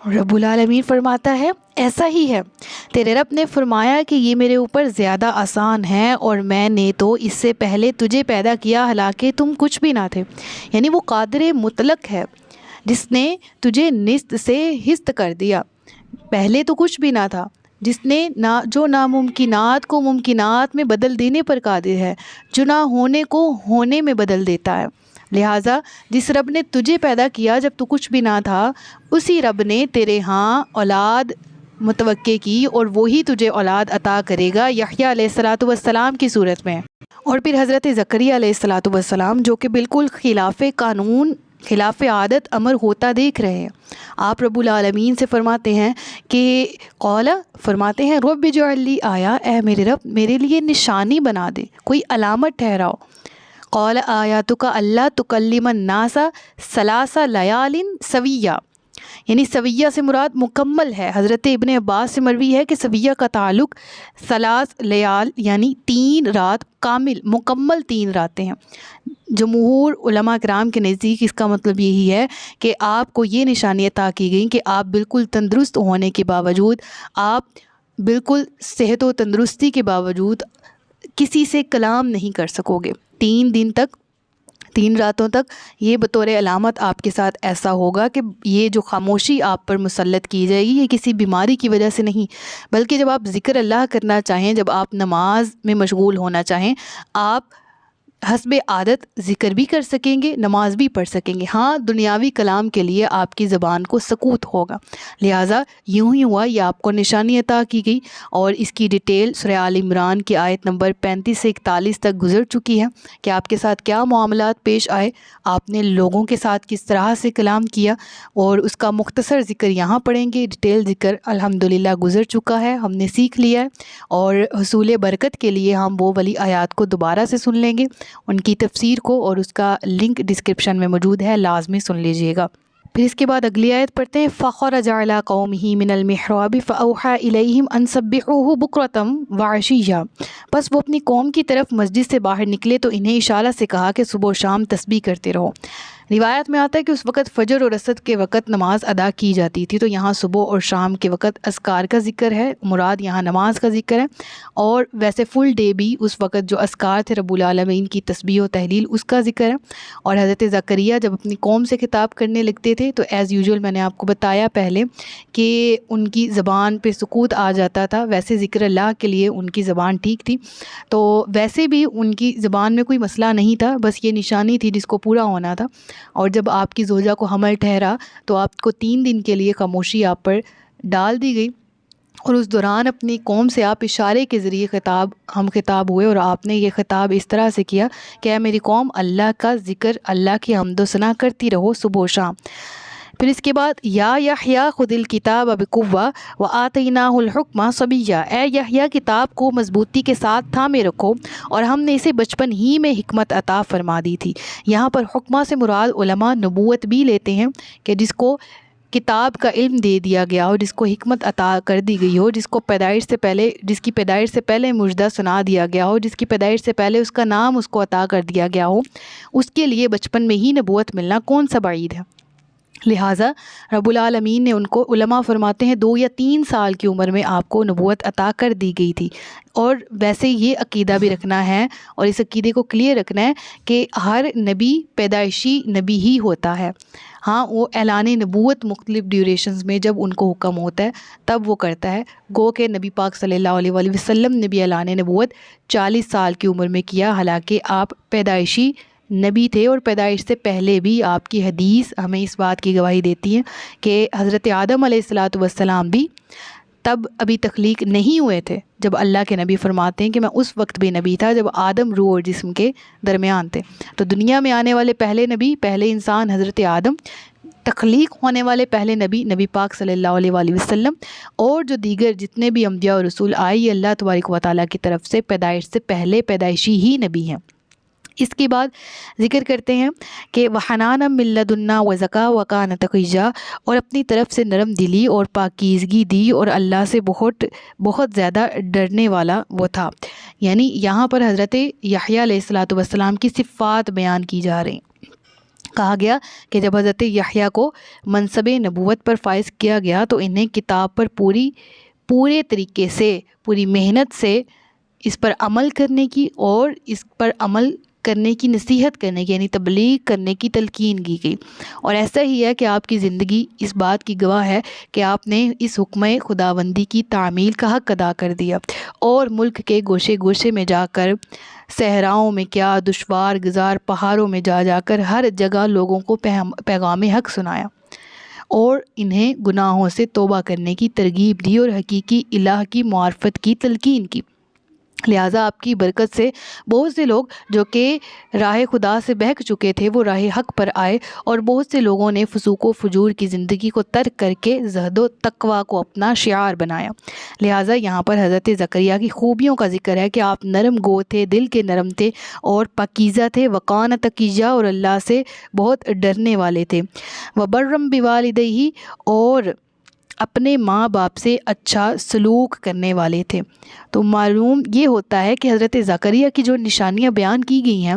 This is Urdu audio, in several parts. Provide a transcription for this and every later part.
رب العالمین فرماتا ہے ایسا ہی ہے، تیرے رب نے فرمایا کہ یہ میرے اوپر زیادہ آسان ہے، اور میں نے تو اس سے پہلے تجھے پیدا کیا حالانکہ تم کچھ بھی نہ تھے۔ یعنی وہ قادر مطلق ہے جس نے تجھے نست سے ہست کر دیا، پہلے تو کچھ بھی نہ تھا، جس نے جو ناممکنات کو ممکنات میں بدل دینے پر قادر ہے، جو نہ ہونے کو ہونے میں بدل دیتا ہے۔ لہٰذا جس رب نے تجھے پیدا کیا جب تو کچھ بھی نہ تھا، اسی رب نے تیرے ہاں اولاد متوقع کی، اور وہی تجھے اولاد عطا کرے گا یحییٰ علیہ الصلاۃ والسلام کی صورت میں۔ اور پھر حضرت زکریا علیہ الصلاۃ والسلام جو کہ بالکل خلاف قانون خلاف عادت امر ہوتا دیکھ رہے ہیں، آپ رب العالمین سے فرماتے ہیں کہ فرماتے ہیں رب اجعل لی آیا، اے میرے رب میرے لیے نشانی بنا دے، کوئی علامت ٹھہراؤ۔ قال آیاتک اللہ تکلم الناس ثلاث لیال سویہ، یعنی سویہ سے مراد مکمل ہے۔ حضرت ابن عباس سے مروی ہے کہ سویہ کا تعلق ثلاث لیال یعنی 3 رات کامل مکمل 3 راتیں ہیں۔ جمہور علماء کرام کے نزدیک اس کا مطلب یہی ہے کہ آپ کو یہ نشانی عطا کی گئی کہ آپ بالکل تندرست ہونے کے باوجود، آپ بالکل صحت و تندرستی کے باوجود کسی سے کلام نہیں کر سکو گے 3 دن تک، 3 راتوں تک۔ یہ بطور علامت آپ کے ساتھ ایسا ہوگا کہ یہ جو خاموشی آپ پر مسلط کی جائے گی یہ کسی بیماری کی وجہ سے نہیں، بلکہ جب آپ ذکر اللہ کرنا چاہیں، جب آپ نماز میں مشغول ہونا چاہیں، آپ حسب عادت ذکر بھی کر سکیں گے، نماز بھی پڑھ سکیں گے۔ ہاں دنیاوی کلام کے لیے آپ کی زبان کو سکوت ہوگا۔ لہٰذا یوں ہی ہوا، یہ آپ کو نشانی عطا کی گئی، اور اس کی ڈیٹیل سورہ آل عمران کی آیت نمبر 35 سے 41 تک گزر چکی ہے کہ آپ کے ساتھ کیا معاملات پیش آئے، آپ نے لوگوں کے ساتھ کس طرح سے کلام کیا، اور اس کا مختصر ذکر یہاں پڑھیں گے۔ ڈیٹیل ذکر الحمدللہ گزر چکا ہے، ہم نے سیکھ لیا ہے، اور حصول برکت کے لیے ہم وہ والی آیات کو دوبارہ سے سن لیں گے، ان کی تفسیر کو، اور اس کا لنک ڈسکرپشن میں موجود ہے، لازمی سن لیجئے گا۔ پھر اس کے بعد اگلی آیت پڑھتے ہیں فَخَرَجَ عَلَىٰ قَوْمِهِ مِنَ الْمِحْرَابِ فَأَوْحَىٰ إِلَيْهِمْ أَن سَبِّحُوهُ بُكْرَةً وَعَشِيًّا، بس وہ اپنی قوم کی طرف مسجد سے باہر نکلے تو انہیں اشارہ سے کہا کہ صبح و شام تسبیح کرتے رہو۔ روایت میں آتا ہے کہ اس وقت فجر اور عصر کے وقت نماز ادا کی جاتی تھی، تو یہاں صبح اور شام کے وقت اذکار کا ذکر ہے، مراد یہاں نماز کا ذکر ہے، اور ویسے فل ڈے بھی اس وقت جو اذکار تھے رب العالمین کی تسبیح و تحلیل اس کا ذکر ہے۔ اور حضرت زکریا جب اپنی قوم سے خطاب کرنے لگتے تھے تو ایز یوزول میں نے آپ کو بتایا پہلے کہ ان کی زبان پہ سکوت آ جاتا تھا، ویسے ذکر اللہ کے لیے ان کی زبان ٹھیک تھی، تو ویسے بھی ان کی زبان میں کوئی مسئلہ نہیں تھا، بس یہ نشانی تھی جس کو پورا ہونا تھا۔ اور جب آپ کی زوجہ کو حمل ٹھہرا تو آپ کو 3 دن کے لیے خاموشی آپ پر ڈال دی گئی، اور اس دوران اپنی قوم سے آپ اشارے کے ذریعے خطاب ہوئے، اور آپ نے یہ خطاب اس طرح سے کیا کہ اے میری قوم اللہ کا ذکر، اللہ کی حمد و ثنا کرتی رہو صبح و شام۔ پھر اس کے بعد یا یحییٰ خذ الکتاب بقوہ وآتیناہ الحکم صبیہ، اے یحییٰ کتاب کو مضبوطی کے ساتھ تھامے رکھو اور ہم نے اسے بچپن ہی میں حکمت عطا فرما دی تھی۔ یہاں پر حکمہ سے مراد علماء نبوت بھی لیتے ہیں کہ جس کو کتاب کا علم دے دیا گیا ہو، جس کو حکمت عطا کر دی گئی ہو، جس کی پیدائش سے پہلے مژدہ سنا دیا گیا ہو، جس کی پیدائش سے پہلے اس کا نام اس کو عطا کر دیا گیا ہو، اس کے لیے بچپن میں ہی نبوت ملنا کون سا بعید ہے۔ لہٰذا رب العالمین نے ان کو، علماء فرماتے ہیں 2 یا 3 سال کی عمر میں آپ کو نبوت عطا کر دی گئی تھی۔ اور ویسے یہ عقیدہ بھی رکھنا ہے، اور اس عقیدے کو کلیئر رکھنا ہے کہ ہر نبی پیدائشی نبی ہی ہوتا ہے۔ ہاں وہ اعلان نبوت مختلف ڈیوریشنز میں جب ان کو حکم ہوتا ہے تب وہ کرتا ہے، گو کہ نبی پاک صلی اللہ علیہ وآلہ وسلم نے بھی اعلان نبوت 40 سال کی عمر میں کیا، حالانکہ آپ پیدائشی نبی تھے، اور پیدائش سے پہلے بھی آپ کی حدیث ہمیں اس بات کی گواہی دیتی ہے کہ حضرت آدم علیہ الصلاۃ والسلام بھی تب ابھی تخلیق نہیں ہوئے تھے جب اللہ کے نبی فرماتے ہیں کہ میں اس وقت بھی نبی تھا جب آدم روح اور جسم کے درمیان تھے۔ تو دنیا میں آنے والے پہلے نبی، پہلے انسان حضرت آدم، تخلیق ہونے والے پہلے نبی پاک صلی اللہ علیہ وآلہ وسلم، اور جو دیگر جتنے بھی انبیاء اور رسول آئے یہ اللہ تبارک و تعالیٰ کی طرف سے پیدائش سے پہلے پیدائشی ہی نبی ہیں۔ اس کے بعد ذکر کرتے ہیں کہ وَحَنَانًا مِن لَدُنَّا وَزَكَاةً وَكَانَ تَقِيًّا، اور اپنی طرف سے نرم دلی اور پاکیزگی دی، اور اللہ سے بہت زیادہ ڈرنے والا وہ تھا۔ یعنی یہاں پر حضرت یحییٰ علیہ الصلاۃ والسلام کی صفات بیان کی جا رہی ہیں۔ کہا گیا کہ جب حضرت یحییٰ کو منصب نبوت پر فائز کیا گیا تو انہیں کتاب پر پورے طریقے سے، پوری محنت سے اس پر عمل کرنے کی اور اس پر عمل کرنے کی نصیحت کرنے کی، یعنی تبلیغ کرنے کی تلقین کی گئی۔ اور ایسا ہی ہے کہ آپ کی زندگی اس بات کی گواہ ہے کہ آپ نے اس حکم خداوندی کی تعمیل کا حق ادا کر دیا، اور ملک کے گوشے گوشے میں جا کر، صحراؤں میں کیا، دشوار گزار پہاڑوں میں جا جا کر ہر جگہ لوگوں کو پیغام حق سنایا اور انہیں گناہوں سے توبہ کرنے کی ترغیب دی اور حقیقی الہ کی معرفت کی تلقین کی۔ لہٰذا آپ کی برکت سے بہت سے لوگ جو کہ راہ خدا سے بہک چکے تھے وہ راہ حق پر آئے، اور بہت سے لوگوں نے فسوق و فجور کی زندگی کو ترک کر کے زہد و تقوی کو اپنا شعار بنایا۔ لہٰذا یہاں پر حضرت زکریا کی خوبیوں کا ذکر ہے کہ آپ نرم گو تھے، دل کے نرم تھے اور پاکیزہ تھے، وقان تقیہ، اور اللہ سے بہت ڈرنے والے تھے، وبرم بوالدیہ، اور اپنے ماں باپ سے اچھا سلوک کرنے والے تھے۔ تو معلوم یہ ہوتا ہے کہ حضرت زکریا کی جو نشانیاں بیان کی گئی ہیں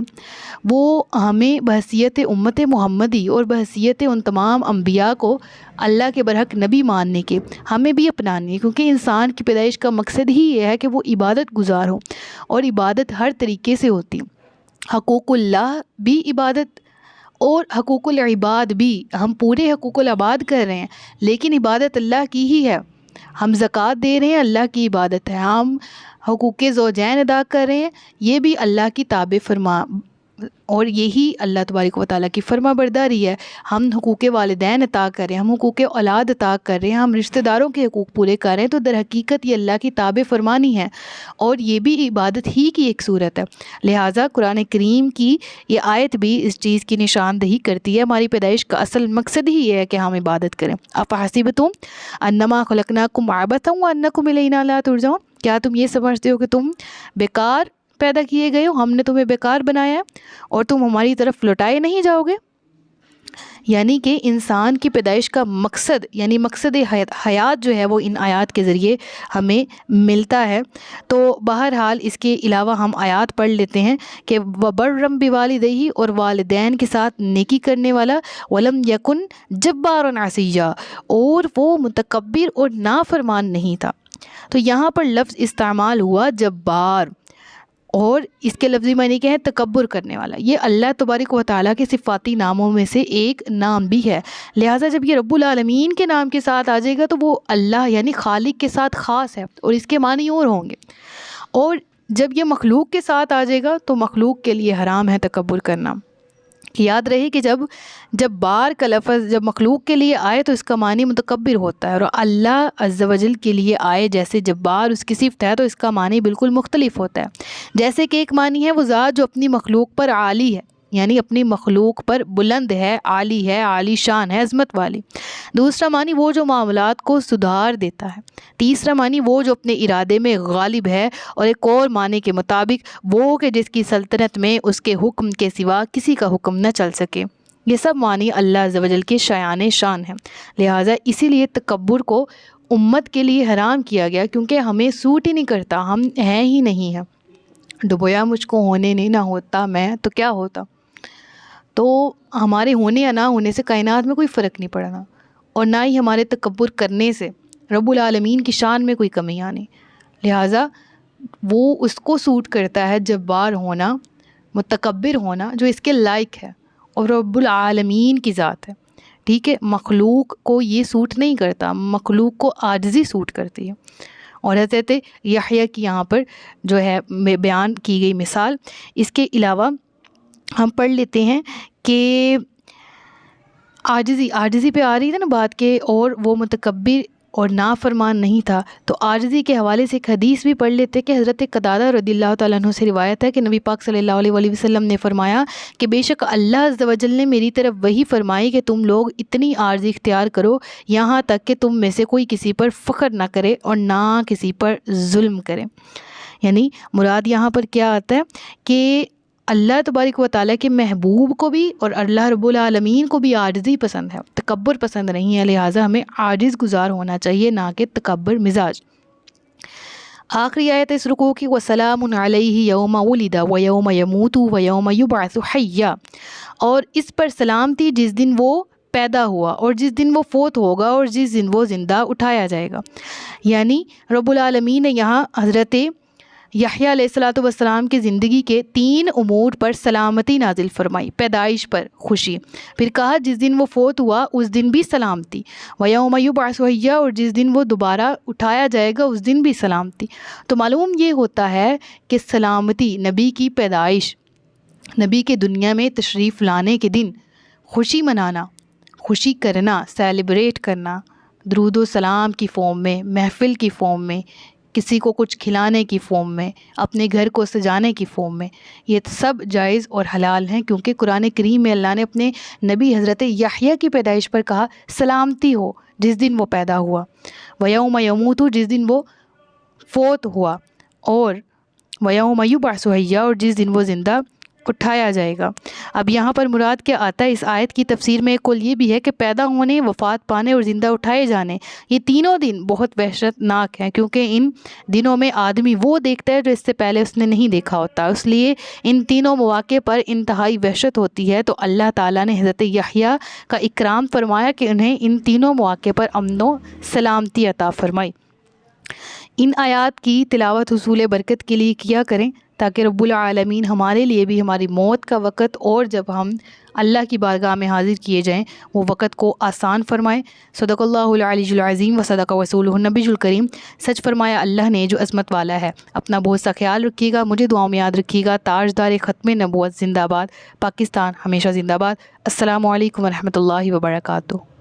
وہ ہمیں بحیثیت امت محمدی اور بحیثیت ان تمام انبیاء کو اللہ کے برحق نبی ماننے کے ہمیں بھی اپنانی ہے، کیونکہ انسان کی پیدائش کا مقصد ہی یہ ہے کہ وہ عبادت گزار ہو، اور عبادت ہر طریقے سے ہوتی، حقوق اللہ بھی عبادت اور حقوق العباد بھی، ہم پورے حقوق العباد کر رہے ہیں لیکن عبادت اللہ کی ہی ہے۔ ہم زکوٰۃ دے رہے ہیں، اللہ کی عبادت ہے۔ ہم حقوق زوجین ادا کر رہے ہیں، یہ بھی اللہ کی تابع فرما، اور یہی اللہ تبارک و تعالیٰ کی فرما برداری ہے۔ ہم حقوق والدین عطا کر رہے ہیں، ہم حقوق اولاد عطا کر رہے ہیں، ہم رشتہ داروں کے حقوق پورے کر رہے ہیں، تو در حقیقت یہ اللہ کی تابع فرمانی ہے، اور یہ بھی عبادت ہی کی ایک صورت ہے۔ لہٰذا قرآن کریم کی یہ آیت بھی اس چیز کی نشاندہی کرتی ہے۔ ہماری پیدائش کا اصل مقصد ہی یہ ہے کہ ہم عبادت کریں۔ افحسبتم انما خلقناکم عبثا وانکم الینا لا ترجعون، کیا تم یہ سمجھتے ہو کہ تم بیکار پیدا کیے گئے ہو، ہم نے تمہیں بیکار بنایا ہے اور تم ہماری طرف لوٹائے نہیں جاؤ گے؟ یعنی کہ انسان کی پیدائش کا مقصد، یعنی مقصد حیات جو ہے وہ ان آیات کے ذریعے ہمیں ملتا ہے۔ تو بہرحال اس کے علاوہ ہم آیات پڑھ لیتے ہیں کہ وبرم بوالدیہ، اور والدین کے ساتھ نیکی کرنے والا، ولم یکن جبارا عصیا، اور وہ متکبر اور نافرمان نہیں تھا۔ تو یہاں پر لفظ استعمال ہوا جبار، اور اس کے لفظی معنی کیا ہے؟ تکبر کرنے والا۔ یہ اللہ تبارک و تعالیٰ کے صفاتی ناموں میں سے ایک نام بھی ہے، لہٰذا جب یہ رب العالمین کے نام کے ساتھ آ جائے گا تو وہ اللہ یعنی خالق کے ساتھ خاص ہے، اور اس کے معنی اور ہوں گے۔ اور جب یہ مخلوق کے ساتھ آ جائے گا تو مخلوق کے لیے حرام ہے تکبر کرنا۔ یاد رہے کہ جب بار کا لفظ جب مخلوق کے لیے آئے تو اس کا معنی متکبر ہوتا ہے، اور اللہ عز و جل کے لیے آئے جیسے جبار اس کی صفت ہے تو اس کا معنی بالکل مختلف ہوتا ہے۔ جیسے کہ ایک معنی ہے وہ ذات جو اپنی مخلوق پر عالی ہے، یعنی اپنی مخلوق پر بلند ہے، عالی شان ہے، عظمت والی۔ دوسرا معنی وہ جو معاملات کو سدھار دیتا ہے۔ تیسرا معنی وہ جو اپنے ارادے میں غالب ہے، اور ایک اور معنی کے مطابق وہ کہ جس کی سلطنت میں اس کے حکم کے سوا کسی کا حکم نہ چل سکے۔ یہ سب معنی اللہ عز و جل کے شایان شان ہیں، لہٰذا اسی لیے تکبر کو امت کے لیے حرام کیا گیا، کیونکہ ہمیں سوٹ ہی نہیں کرتا، ہم ہیں ہی نہیں ہیں۔ ڈبویا مجھ کو ہونے نہیں نہ ہوتا میں تو کیا ہوتا، تو ہمارے ہونے یا نہ ہونے سے کائنات میں کوئی فرق نہیں پڑنا، اور نہ ہی ہمارے تکبر کرنے سے رب العالمین کی شان میں کوئی کمی آنی۔ لہٰذا وہ اس کو سوٹ کرتا ہے جبار ہونا، متکبر ہونا، جو اس کے لائق ہے، اور رب العالمین کی ذات ہے۔ ٹھیک ہے، مخلوق کو یہ سوٹ نہیں کرتا، مخلوق کو عاجزی سوٹ کرتی ہے۔ اور حضرت یحییٰ کی یہاں پر جو ہے بیان کی گئی مثال، اس کے علاوہ ہم پڑھ لیتے ہیں کہ عاجزی پہ آ رہی تھی نا بات کے، اور وہ متکبر اور نافرمان نہیں تھا، تو عاجزی کے حوالے سے ایک حدیث بھی پڑھ لیتے کہ حضرت قتادہ رضی اللہ تعالیٰ عنہ سے روایت ہے کہ نبی پاک صلی اللہ علیہ وسلم نے فرمایا کہ بے شک اللہ عز و جل نے میری طرف وحی فرمائی کہ تم لوگ اتنی عاجزی اختیار کرو یہاں تک کہ تم میں سے کوئی کسی پر فخر نہ کرے اور نہ کسی پر ظلم کرے۔ یعنی مراد یہاں پر کیا آتا ہے کہ اللہ تبارک و تعالیٰ کے محبوب کو بھی اور اللہ رب العالمین کو بھی عاجزی پسند ہے، تکبر پسند نہیں ہے، لہٰذا ہمیں عاجز گزار ہونا چاہیے، نہ کہ تکبر مزاج۔ آخری آیت اس رکوع کی وَسَلَامٌ عَلَيْهِ يَوْمَ وُلِدَ وَيَوْمَ يَمُوتُ وَيَوْمَ يُبْعَثُ حَيًّا، اور اس پر سلامتی جس دن وہ پیدا ہوا اور جس دن وہ فوت ہوگا اور جس دن وہ زندہ اٹھایا جائے گا۔ یعنی رب العالمین نے یہاں حضرت یحییٰ علیہ الصلوۃ والسلام کی زندگی کے 3 امور پر سلامتی نازل فرمائی۔ پیدائش پر خوشی، پھر کہا جس دن وہ فوت ہوا اس دن بھی سلامتی، وَيَوْمَ يُبْعَثُ حَيًّا، اور جس دن وہ دوبارہ اٹھایا جائے گا اس دن بھی سلامتی۔ تو معلوم یہ ہوتا ہے کہ سلامتی، نبی کی پیدائش، نبی کے دنیا میں تشریف لانے کے دن خوشی منانا، خوشی کرنا، سیلیبریٹ کرنا، درود و سلام کی فارم میں، محفل کی فارم میں، کسی کو کچھ کھلانے کی فارم میں، اپنے گھر کو سجانے کی فارم میں، یہ سب جائز اور حلال ہیں، کیونکہ قرآن کریم میں اللہ نے اپنے نبی حضرت یحییٰ کی پیدائش پر کہا سلامتی ہو جس دن وہ پیدا ہوا، وَيَوْمَ يَمُوتُ، جس دن وہ فوت ہوا، اور وَيَوْمَ يُبْعَثُ حَيًّا، اور جس دن وہ زندہ اٹھایا جائے گا۔ اب یہاں پر مراد کیا آتا ہے؟ اس آیت کی تفسیر میں ایک قول یہ بھی ہے کہ پیدا ہونے، وفات پانے اور زندہ اٹھائے جانے، یہ تینوں دن بہت وحشت ناک ہیں، کیونکہ ان دنوں میں آدمی وہ دیکھتا ہے جو اس سے پہلے اس نے نہیں دیکھا ہوتا، اس لیے ان تینوں مواقع پر انتہائی وحشت ہوتی ہے۔ تو اللہ تعالیٰ نے حضرت یحییٰ کا اکرام فرمایا کہ انہیں ان تینوں مواقع پر امن و سلامتی عطا فرمائی۔ ان آیات کی تلاوت حصول برکت کے لیے کیا کریں، تاکہ رب العالمین ہمارے لیے بھی ہماری موت کا وقت اور جب ہم اللہ کی بارگاہ میں حاضر کیے جائیں وہ وقت کو آسان فرمائے۔ صدق اللہ العلی العظیم و صدق رسولہ النبی الکریم۔ سچ فرمایا اللہ نے جو عظمت والا ہے۔ اپنا بہت سا خیال رکھیے گا، مجھے دعاؤں میں یاد رکھیے گا۔ تاجدار ختم نبوت زندہ باد، پاکستان ہمیشہ زندہ باد۔ السلام علیکم ورحمۃ اللہ وبرکاتہ۔